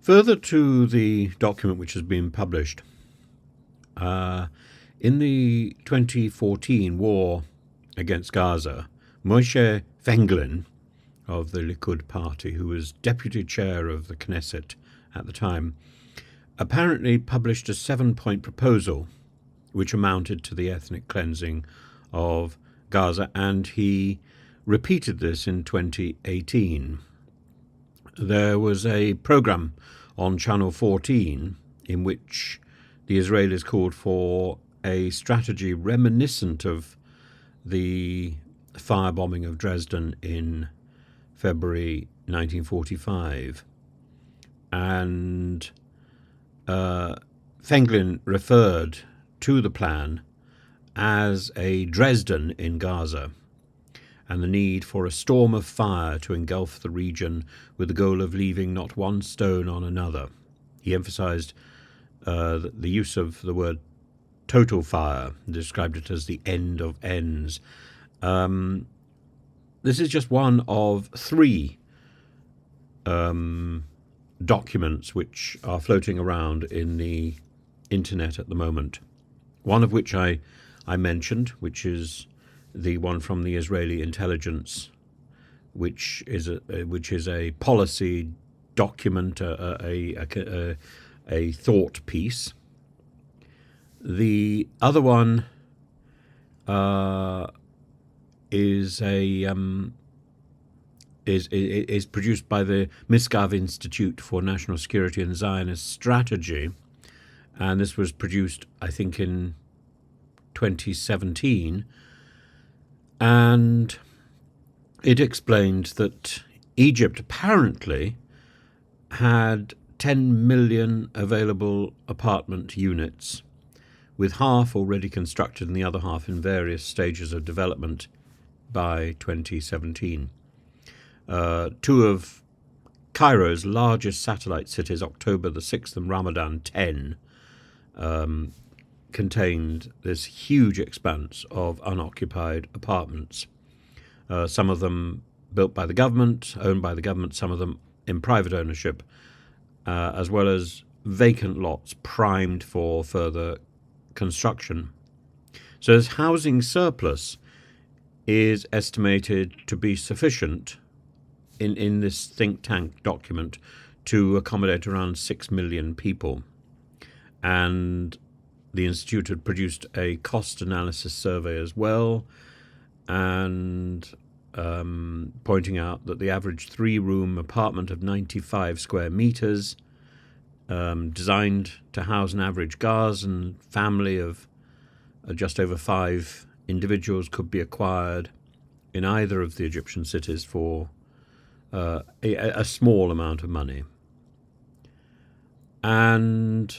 Further to the document which has been published, in the 2014 war against Gaza, Moshe Feiglin of the Likud party, who was deputy chair of the Knesset at the time, apparently published a 7-point proposal which amounted to the ethnic cleansing of Gaza, and he repeated this in 2018. There was a program on Channel 14 in which the Israelis called for a strategy reminiscent of the firebombing of Dresden in February 1945. And Feiglin referred to the plan as a Dresden in Gaza, and the need for a storm of fire to engulf the region with the goal of leaving not one stone on another. He emphasized the use of the word total fire, and described it as the end of ends. This is just one of 3 documents which are floating around in the internet at the moment. One of which I mentioned, which is the one from the Israeli intelligence, which is a policy document, a thought piece. The other one is produced by the Misgav Institute for National Security and Zionist Strategy, and this was produced, I think, in 2017, and it explained that Egypt apparently had 10 million available apartment units, with half already constructed and the other half in various stages of development by 2017. 2 of Cairo's largest satellite cities, October the 6th and Ramadan 10, contained this huge expanse of unoccupied apartments. Some of them built by the government, owned by the government, some of them in private ownership, as well as vacant lots primed for further construction. So this housing surplus is estimated to be sufficient in this think tank document to accommodate around 6 million people. And the Institute had produced a cost analysis survey as well, and pointing out that the average 3-room apartment of 95 square meters, designed to house an average Gazan family of just over 5 individuals, could be acquired in either of the Egyptian cities for a small amount of money. And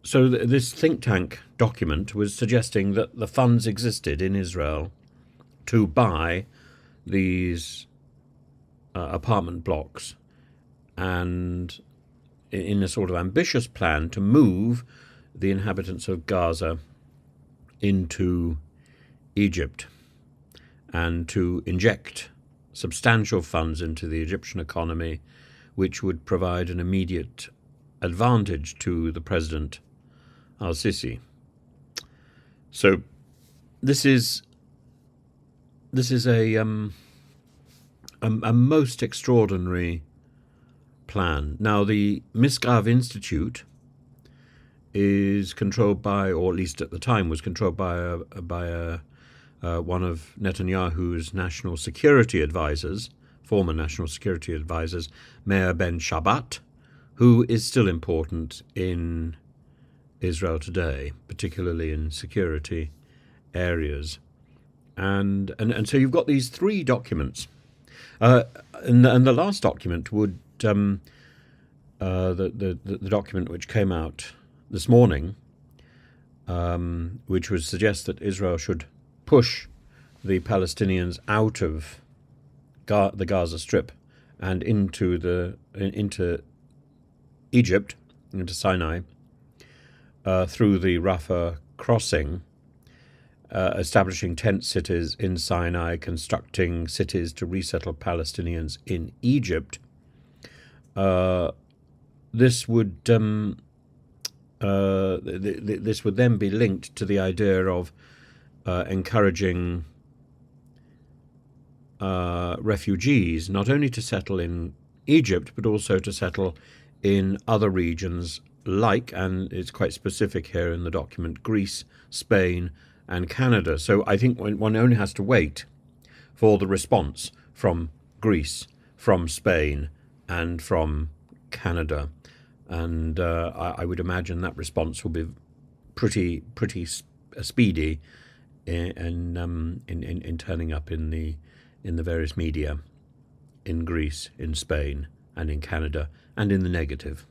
so this think tank document was suggesting that the funds existed in Israel to buy these apartment blocks, and in a sort of ambitious plan to move the inhabitants of Gaza into Egypt and to inject substantial funds into the Egyptian economy, which would provide an immediate advantage to the president Al-Sisi. So this is a most extraordinary plan. Now, the Misgav Institute is controlled by, or at least at the time was controlled by one of Netanyahu's national security advisors, former national security advisors, Meir ben Shabbat, who is still important in Israel today, particularly in security areas. And so you've got these 3 documents. And the last document would, the document which came out this morning, which would suggest that Israel should push the Palestinians out of the Gaza Strip and into Egypt, into Sinai, through the Rafah crossing, establishing tent cities in Sinai, constructing cities to resettle Palestinians in Egypt. this would this would then be linked to the idea of encouraging refugees not only to settle in Egypt but also to settle in other regions like, and it's quite specific here in the document, Greece, Spain, and Canada. So I think one only has to wait for the response from Greece, from Spain, and from Canada. And I would imagine that response will be pretty speedy in turning up in the various media in Greece, in Spain, and in Canada, and in the negative.